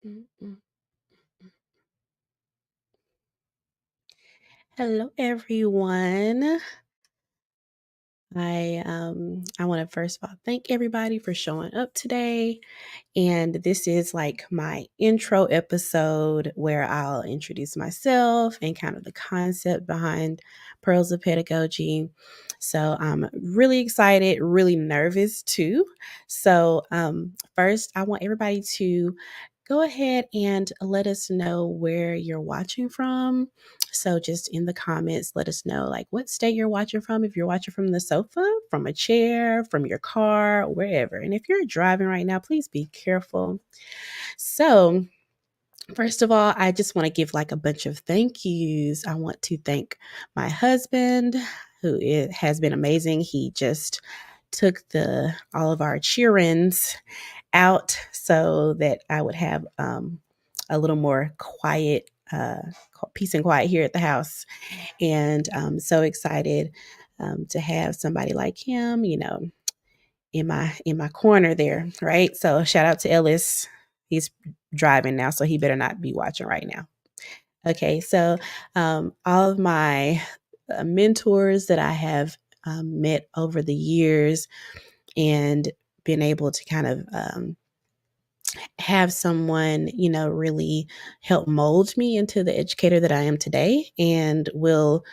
Mm, mm. Hello, everyone. I want to first of all thank everybody for showing up today. And this is like my intro episode where I'll introduce myself and kind of the concept behind Pearls of Pedagogy. So I'm really excited, really nervous too. So first, I want everybody to go ahead and let us know where you're watching from. So just in the comments, let us know like what state you're watching from. If you're watching from the sofa, from a chair, from your car, wherever. And if you're driving right now, please be careful. So, first of all, I just want to give like a bunch of thank yous. I want to thank my husband, has been amazing. He just took the all of our cheer-ins out so that I would have a little more quiet, peace and quiet here at the house. And I'm so excited to have somebody like him, in my corner there, right? So shout out to Ellis. He's driving now, so he better not be watching right now. Okay, so all of my mentors that I have met over the years and been able to kind of have someone, really help mold me into the educator that I am today and will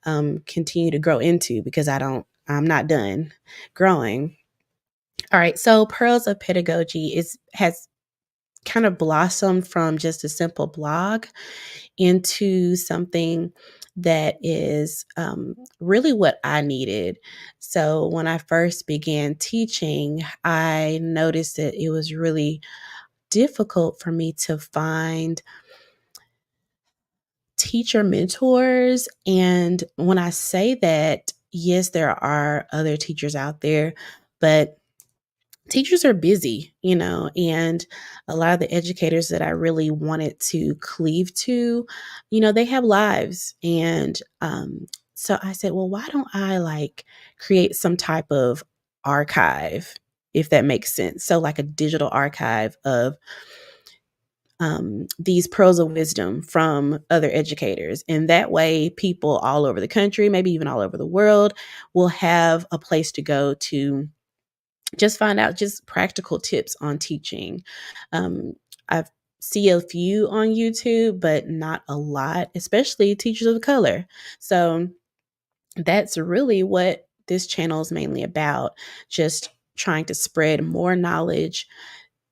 continue to grow into because I'm not done growing. All right, so Pearls of Pedagogy has kind of blossomed from just a simple blog into something that is really what I needed. So when I first began teaching, I noticed that it was really difficult for me to find teacher mentors. And when I say that, yes, there are other teachers out there, but teachers are busy, and a lot of the educators that I really wanted to cleave to, they have lives. And so I said, well, why don't I like create some type of archive, if that makes sense? So, like a digital archive of these pearls of wisdom from other educators. And that way, people all over the country, maybe even all over the world, will have a place to go to just find out just practical tips on teaching. I see a few on YouTube, but not a lot, especially teachers of color. So that's really what this channel is mainly about, just trying to spread more knowledge,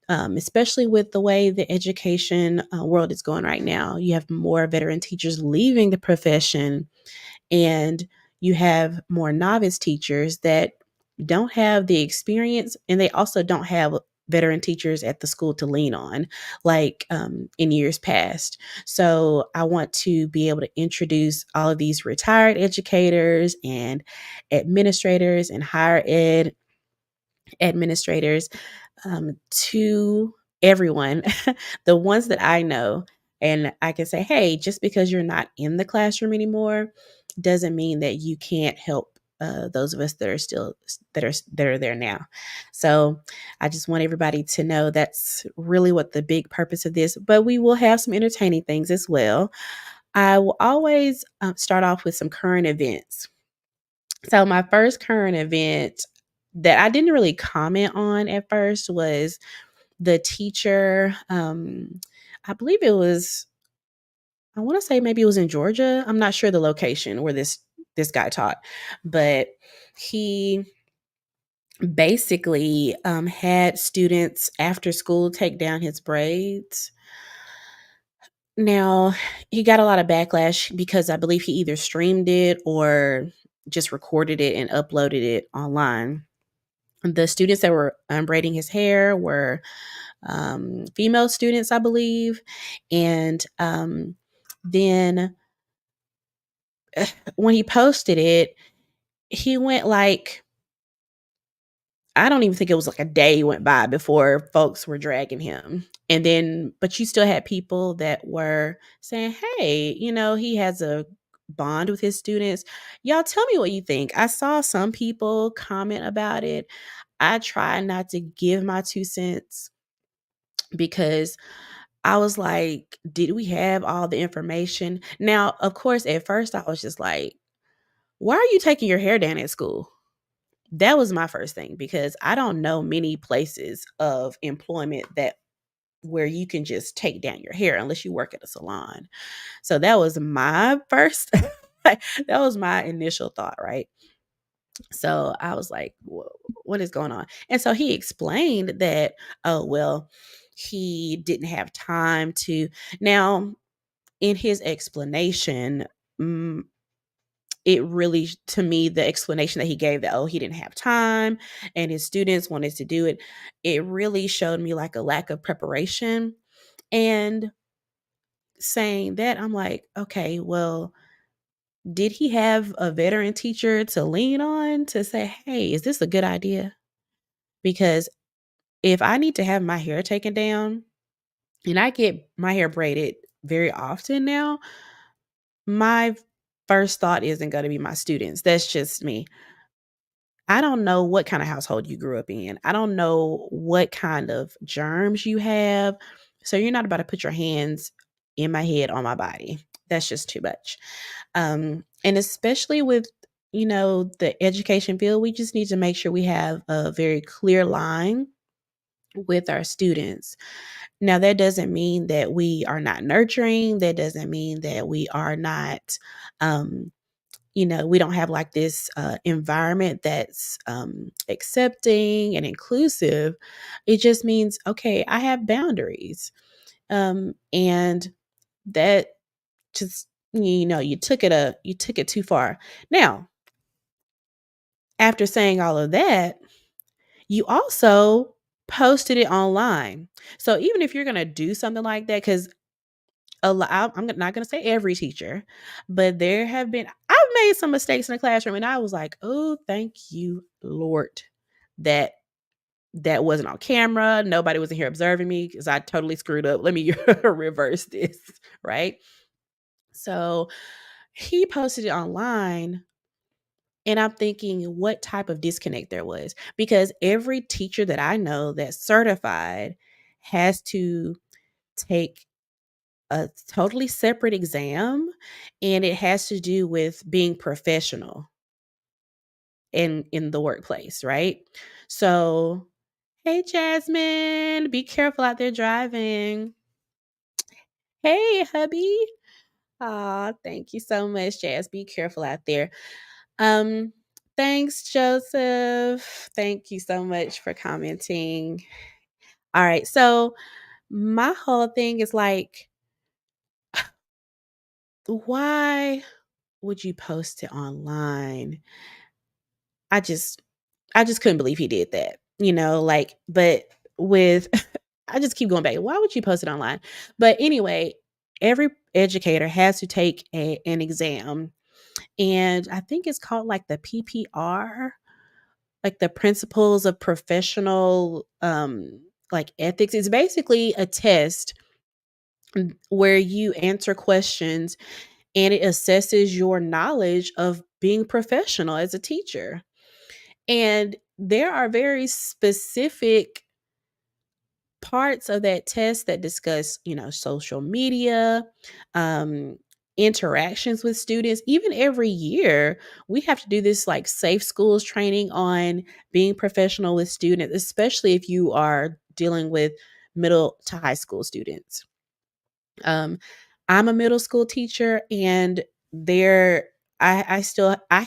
especially with the way the education world is going right now. You have more veteran teachers leaving the profession, and you have more novice teachers that don't have the experience, and they also don't have veteran teachers at the school to lean on like in years past. So I want to be able to introduce all of these retired educators and administrators and higher ed administrators to everyone, the ones that I know. And I can say, hey, just because you're not in the classroom anymore doesn't mean that you can't help those of us that are still that are there now. So I just want everybody to know that's really what the big purpose of this. But we will have some entertaining things as well. I will always start off with some current events. So my first current event that I didn't really comment on at first was the teacher. I believe it was, I want to say maybe it was in Georgia. I'm not sure the location where this guy taught, but he basically had students after school take down his braids. Now, he got a lot of backlash because I believe he either streamed it or just recorded it and uploaded it online. The students that were braiding his hair were female students, I believe. And then when he posted it, he went like, I don't even think it was like a day went by before folks were dragging him. And then, but you still had people that were saying, hey, he has a bond with his students. Y'all tell me what you think. I saw some people comment about it. I try not to give my 2 cents because I was like, did we have all the information? Now, of course, at first I was just like, why are you taking your hair down at school? That was my first thing because I don't know many places of employment that where you can just take down your hair unless you work at a salon. So that was my first that was my initial thought, right? So I was like, what is going on? And so he explained that, oh, well, he didn't have time to. Now, in his explanation, mm, it really, to me, the explanation that he gave that, oh, he didn't have time and his students wanted to do it, it really showed me like a lack of preparation. And saying that, I'm like, okay, well, did he have a veteran teacher to lean on to say, hey, is this a good idea? Because if I need to have my hair taken down, and I get my hair braided very often now, my first thought isn't going to be my students. That's just me. I don't know what kind of household you grew up in. I don't know what kind of germs you have. So you're not about to put your hands in my head on my body. That's just too much. And especially with, the education field, we just need to make sure we have a very clear line with our students. Now, that doesn't mean that we are not nurturing. That doesn't mean that we are not, we don't have like this environment that's accepting and inclusive. It just means, okay, I have boundaries. And that just, you took it too far. Now, after saying all of that, you also posted it online. So even if you're going to do something like that, because I'm not going to say every teacher, but there have been, I've made some mistakes in the classroom and I was like, oh, thank you, Lord, that that wasn't on camera. Nobody was in here observing me because I totally screwed up. Let me reverse this, right? So he posted it online. And I'm thinking what type of disconnect there was because every teacher that I know that's certified has to take a totally separate exam, and it has to do with being professional in the workplace, right? So, hey Jasmine, be careful out there driving. Hey hubby. Aw, thank you so much, Jazz. Be careful out there. Um, Thanks, Joseph. Thank you so much for commenting. All right. So my whole thing is like, why would you post it online? I just I just couldn't believe he did that. Like, but with I just keep going back. Why would you post it online? But anyway, every educator has to take an exam. And I think it's called like the PPR, like the principles of professional like ethics. It's basically a test where you answer questions and it assesses your knowledge of being professional as a teacher. And there are very specific parts of that test that discuss, social media, um, interactions with students. Even every year, we have to do this like safe schools training on being professional with students, especially if you are dealing with middle to high school students. Um, I'm a middle school teacher, and there, I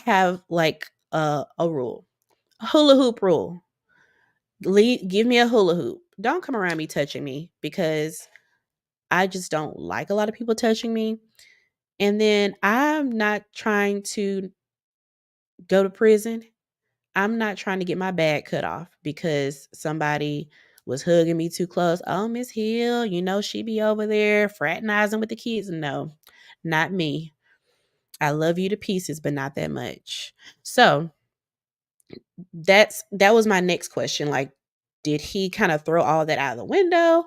have like a rule, a hula hoop rule. Give me a hula hoop. Don't come around me touching me because I just don't like a lot of people touching me. And then I'm not trying to go to prison. I'm not trying to get my bag cut off because somebody was hugging me too close. Oh, Miss Hill, she be over there fraternizing with the kids. No, not me. I love you to pieces, but not that much. So that was my next question. Like, did he kind of throw all that out of the window?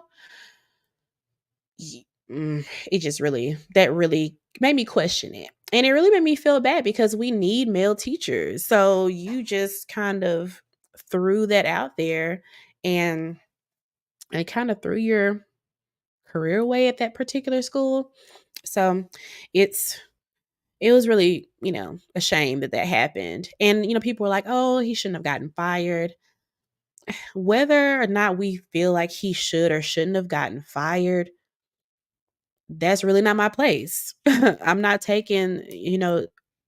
It just really made me question it. And it really made me feel bad because we need male teachers. So you just kind of threw that out there and kind of threw your career way at that particular school. So it's it was really, a shame that that happened. And people were like, "Oh, he shouldn't have gotten fired." Whether or not we feel like he should or shouldn't have gotten fired, that's really not my place. I'm not taking,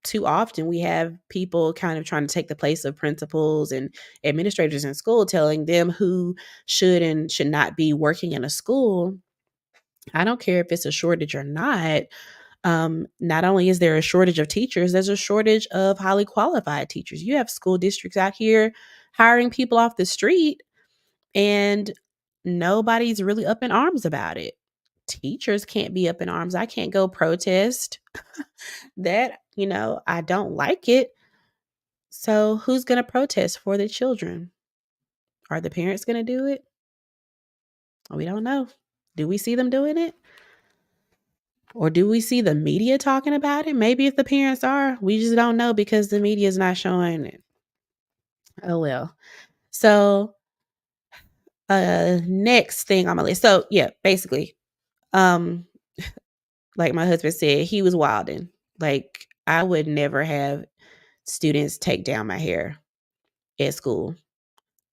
too often we have people kind of trying to take the place of principals and administrators in school, telling them who should and should not be working in a school. I don't care if it's a shortage or not. Not only is there a shortage of teachers, there's a shortage of highly qualified teachers. You have school districts out here hiring people off the street, and nobody's really up in arms about it. Teachers can't be up in arms. I can't go protest that, I don't like it. So who's going to protest for the children? Are the parents going to do it? We don't know. Do we see them doing it? Or do we see the media talking about it? Maybe if the parents are, we just don't know because the media is not showing it. Oh well. So next thing on my list. So yeah, basically, um, like my husband said, he was wilding. Like I would never have students take down my hair at school.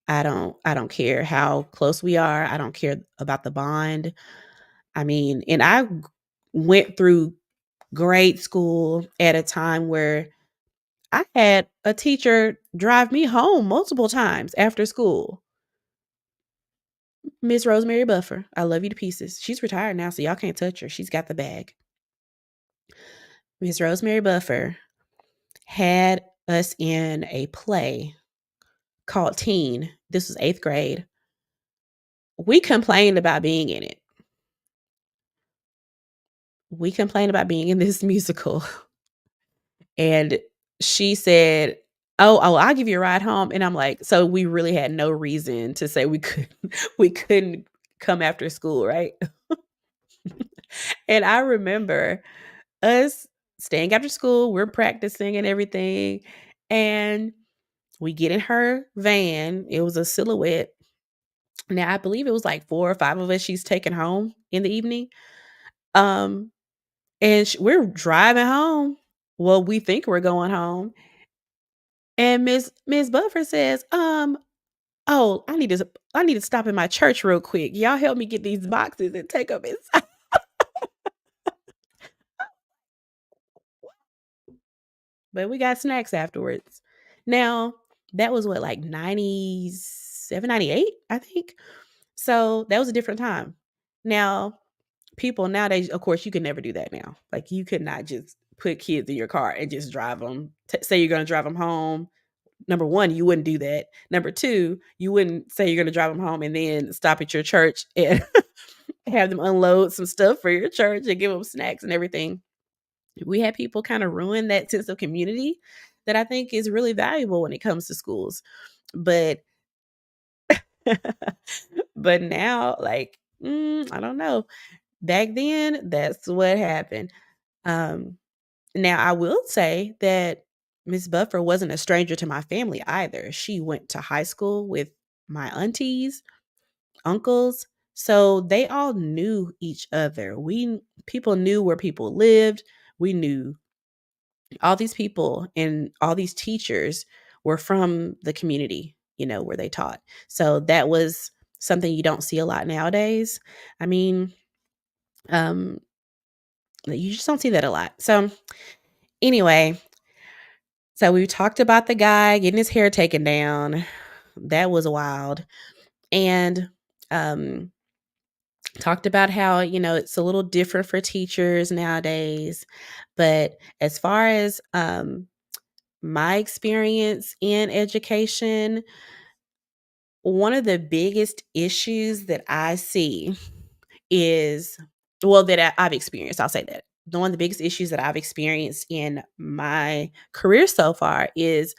I don't care how close we are. I don't care about the bond. I mean, and went through grade school at a time where I had a teacher drive me home multiple times after school. Miss Rosemary Buffer. I love you to pieces. She's retired now, so y'all can't touch her. She's got the bag. Miss Rosemary Buffer had us in a play called Teen. This was 8th grade. We complained about being in it. We complained about being in this musical. And she said, "Oh, I'll give you a ride home." And I'm like, so we really had no reason to say we couldn't come after school, right? And I remember us staying after school, we're practicing and everything, and we get in her van. It was a Silhouette. Now, I believe it was like 4 or 5 of us she's taking home in the evening. Um, and we're driving home. Well, we think we're going home, and Miss Buffer says, "Oh, I need to stop in my church real quick. Y'all help me get these boxes and take them inside." But we got snacks afterwards. Now, that was what, like 97, 98, I think. So that was a different time. Now, people nowadays, of course, you could never do that now. Like you could not just put kids in your car and just drive them. Say you're going to drive them home. Number one, you wouldn't do that. Number two, you wouldn't say you're going to drive them home and then stop at your church and have them unload some stuff for your church and give them snacks and everything. We had people kind of ruin that sense of community that I think is really valuable when it comes to schools. But but now, like, I don't know. Back then, that's what happened. Um, Now I will say that Miss Buffer wasn't a stranger to my family either. She went to high school with my aunties, uncles, so they all knew each other. We People knew where people lived. We knew all these people, and all these teachers were from the community, where they taught. So that was something you don't see a lot nowadays. I mean, um, you just don't see that a lot. So anyway, so we talked about the guy getting his hair taken down. That was wild. And um talked about how, it's a little different for teachers nowadays. But as far as my experience in education, one of the biggest issues that I see is, well, that I've experienced, I'll say that. One of the biggest issues that I've experienced in my career so far is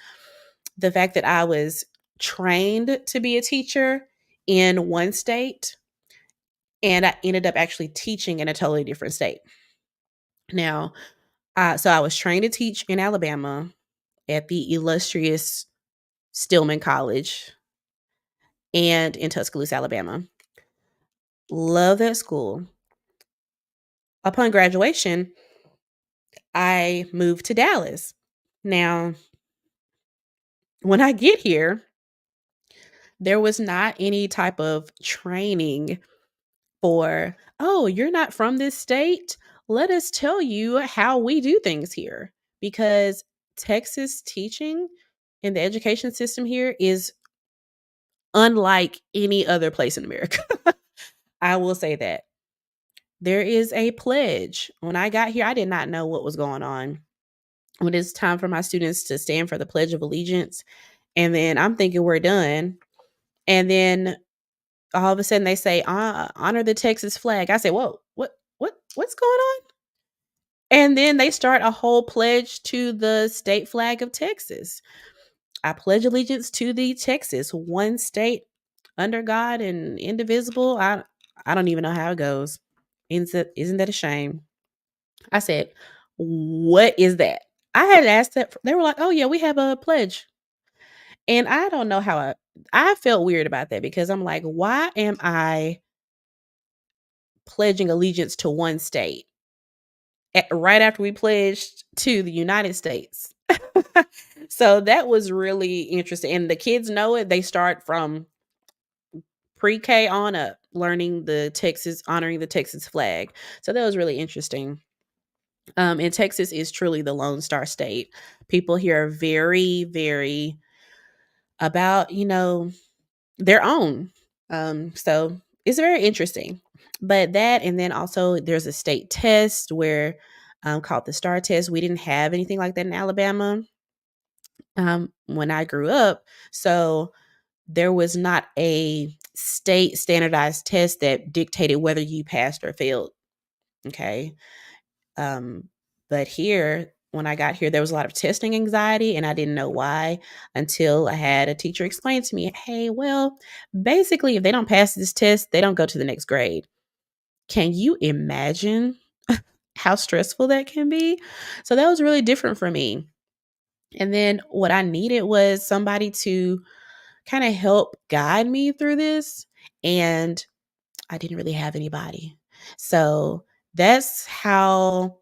the fact that I was trained to be a teacher in one state, and I ended up actually teaching in a totally different state. Now, so I was trained to teach in Alabama at the illustrious Stillman College and in Tuscaloosa, Alabama. Love that school. upon graduation, I moved to Dallas. Now, when I get here, there was not any type of training for, oh, you're not from this state? Let us tell you how we do things here. Because Texas teaching in the education system here is unlike any other place in America. I will say that. There is a pledge. When I got here, I did not know what was going on. When it's time for my students to stand for the Pledge of Allegiance, and then I'm thinking we're done. And then all of a sudden they say, honor the Texas flag. I say, whoa, what's going on? And then they start a whole pledge to the state flag of Texas. I pledge allegiance to the Texas, one state under God and indivisible. I don't even know how it goes. Isn't that a shame? I said, what is that? I had asked that. They were like, oh, yeah, we have a pledge. And I don't know how I felt weird about that because I'm like, why am I pledging allegiance to one state right after we pledged to the United States? So that was really interesting. And the kids know it. They start from pre-K on up learning honoring the Texas flag. So that was really interesting. And Texas is truly the Lone Star State. People here are very, very about, their own. So it's very interesting. But that, and then also there's a state test where called the STAR test. We didn't have anything like that in Alabama when I grew up. So there was not a state standardized test that dictated whether you passed or failed. Okay. Um, but here, when I got here, there was a lot of testing anxiety, and I didn't know why until I had a teacher explain to me, hey, well, basically, if they don't pass this test, they don't go to the next grade. Can you imagine how stressful that can be? So that was really different for me. And then what I needed was somebody to kind of help guide me through this. And I didn't really have anybody. So that's how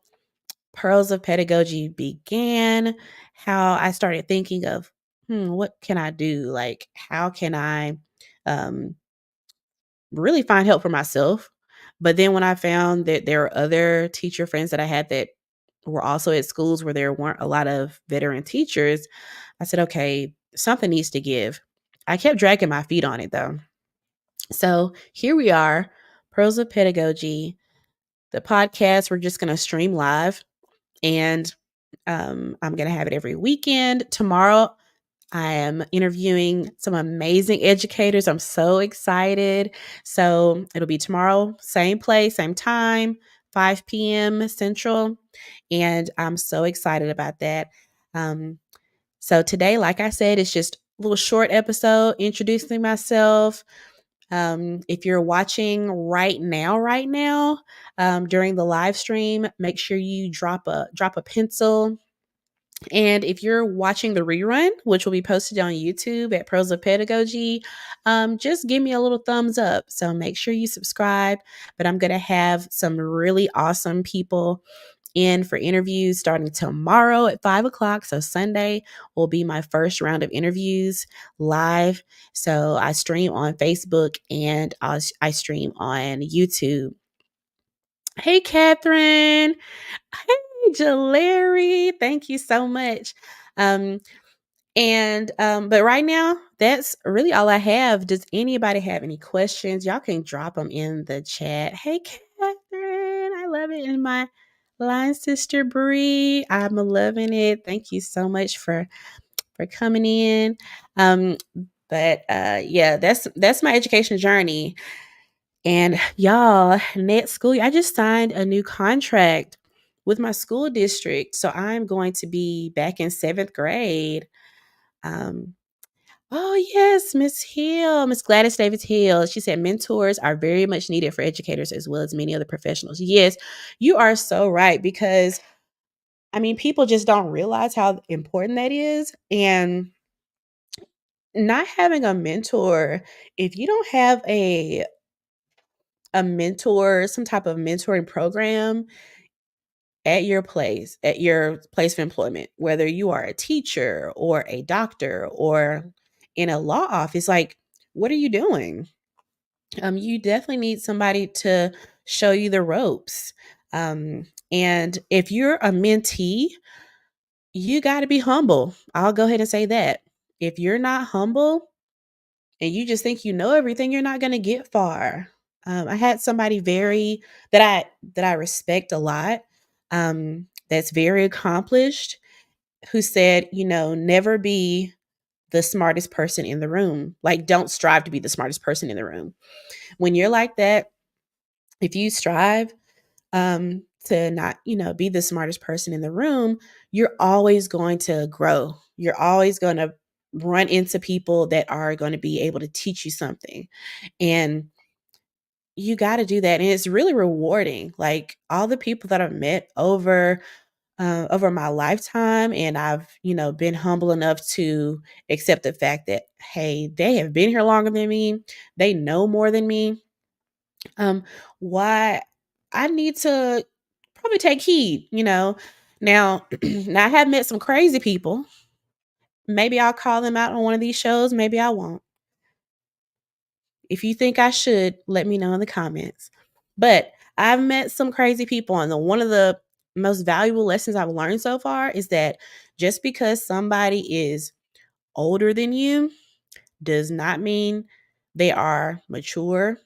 Pearls of Pedagogy began, how I started thinking of, what can I do? Like, how can I um, really find help for myself? But then when I found that there were other teacher friends that I had that were also at schools where there weren't a lot of veteran teachers, I said, okay, something needs to give. I kept dragging my feet on it though. So here we are, Pearls of Pedagogy, the podcast. We're just going to stream live, and I'm going to have it every weekend. Tomorrow, I am interviewing some amazing educators. I'm so excited. So it'll be tomorrow, same place, same time, 5 p.m. Central. And I'm so excited about that. Um, so today, like I said, it's just a little short episode introducing myself. If you're watching right now, during the live stream, make sure you drop a pencil. And if you're watching the rerun, which will be posted on YouTube at Pearls of Pedagogy, just give me a little thumbs up. So make sure you subscribe. But I'm going to have some really awesome people in for interviews starting tomorrow at 5 o'clock. So Sunday will be my first round of interviews live. So I stream on Facebook and I stream on YouTube. Hey, Catherine. Hey, Jaleri. Thank you so much. Um, but right now, that's really all I have. Does anybody have any questions? Y'all can drop them in the chat. Hey, Catherine. I love it. And my line sister Bree. I'm loving it. Thank you so much for coming in. Yeah, that's my education journey. And y'all, next school year, I just signed a new contract with my school district. So I'm going to be back in seventh grade. Um, oh yes, Miss Hill, Miss Gladys Davis Hill. She said mentors are very much needed for educators as well as many other professionals. Yes, you are so right, because I mean, people just don't realize how important that is. And not having a mentor, if you don't have a mentor, some type of mentoring program at your place of employment, whether you are a teacher or a doctor or in a law office, like, what are you doing? You definitely need somebody to show you the ropes. And if you're a mentee, you got to be humble. I'll go ahead and say that. If you're not humble and you just think you know everything, you're not going to get far. I had somebody very that I respect a lot, that's very accomplished, who said, never be the smartest person in the room. Like, don't strive to be the smartest person in the room. When you're like that, if you strive to not, be the smartest person in the room, you're always going to grow. You're always going to run into people that are going to be able to teach you something. And you got to do that. And it's really rewarding. Like, all the people that I've met over my lifetime, and I've, been humble enough to accept the fact that, hey, they have been here longer than me. They know more than me. Why I need to probably take heed. Now, now I have met some crazy people. Maybe I'll call them out on one of these shows. Maybe I won't. If you think I should, let me know in the comments. But I've met some crazy people, and one of the most valuable lessons I've learned so far is that just because somebody is older than you does not mean they are mature.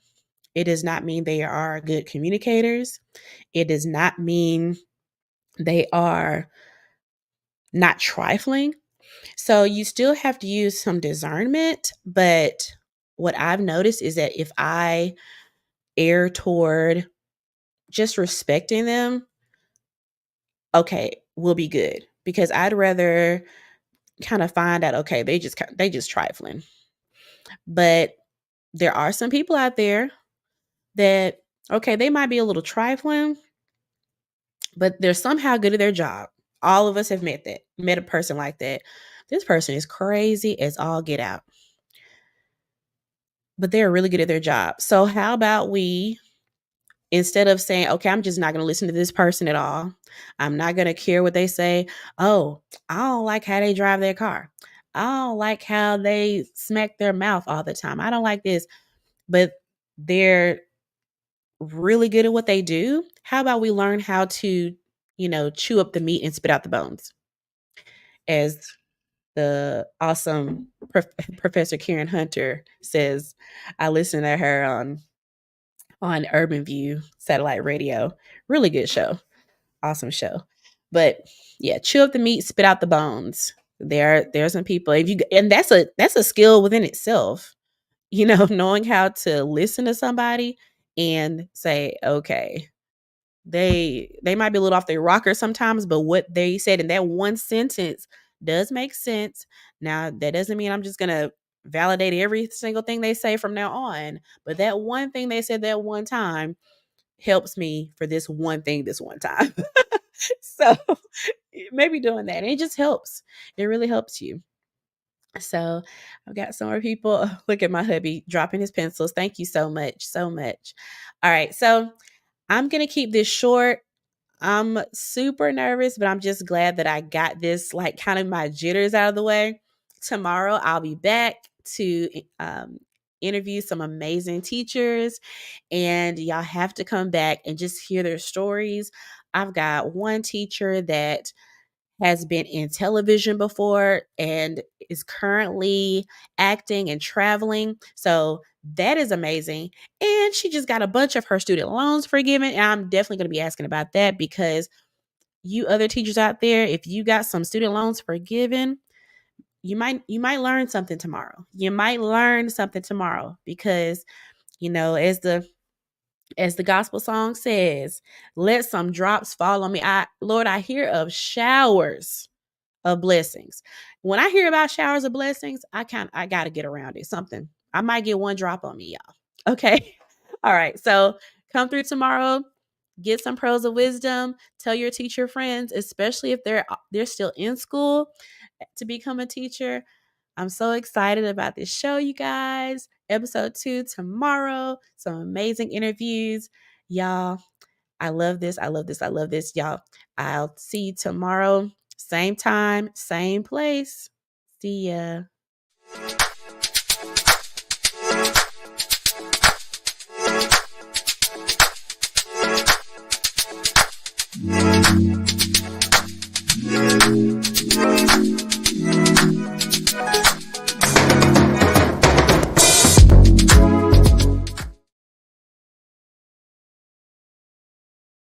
It does not mean they are good communicators. It does not mean they are not trifling. So you still have to use some discernment. But what I've noticed is that if I err toward just respecting them, okay, we'll be good. Because I'd rather kind of find out, okay, they just trifling. But there are some people out there that, okay, they might be a little trifling, but they're somehow good at their job. All of us have met a person like that. This person is crazy as all get out, but they're really good at their job. So how about we, instead of saying, okay, I'm just not going to listen to this person at all, I'm not going to care what they say. Oh, I don't like how they drive their car. I don't like how they smack their mouth all the time. I don't like this, but they're really good at what they do. How about we learn how to, chew up the meat and spit out the bones? As the awesome Professor Karen Hunter says, I listen to her on Urban View satellite radio. Really good show. Awesome show. But yeah, chew up the meat, spit out the bones. There are some people, if you and that's a skill within itself. Knowing how to listen to somebody and say, okay, they might be a little off their rocker sometimes, but what they said in that one sentence does make sense. Now, that doesn't mean I'm just gonna validate every single thing they say from now on, but that one thing they said that one time helps me for this one thing this one time. So maybe doing that, and it just helps. It really helps you. So I've got some more people. Look at my hubby dropping his pencils. Thank you so much, so much. All right, so I'm gonna keep this short. I'm super nervous, but I'm just glad that I got this, like, kind of my jitters out of the way. Tomorrow, I'll be back to interview some amazing teachers, and y'all have to come back and just hear their stories. I've got one teacher that has been in television before and is currently acting and traveling. So that is amazing. And she just got a bunch of her student loans forgiven. And I'm definitely going to be asking about that, because you other teachers out there, if you got some student loans forgiven, you might learn something tomorrow. You might learn something tomorrow, because as the gospel song says, let some drops fall on me. Lord, I hear of showers of blessings. When I hear about showers of blessings, I got to get around it. Something. I might get one drop on me, y'all. Okay. All right. So come through tomorrow. Get some pearls of wisdom. Tell your teacher friends, especially if they're still in school, to become a teacher. I'm so excited about this show, you guys. Episode 2 tomorrow. Some amazing interviews. Y'all, I love this. I love this. I love this. Y'all, I'll see you tomorrow. Same time, same place. See ya.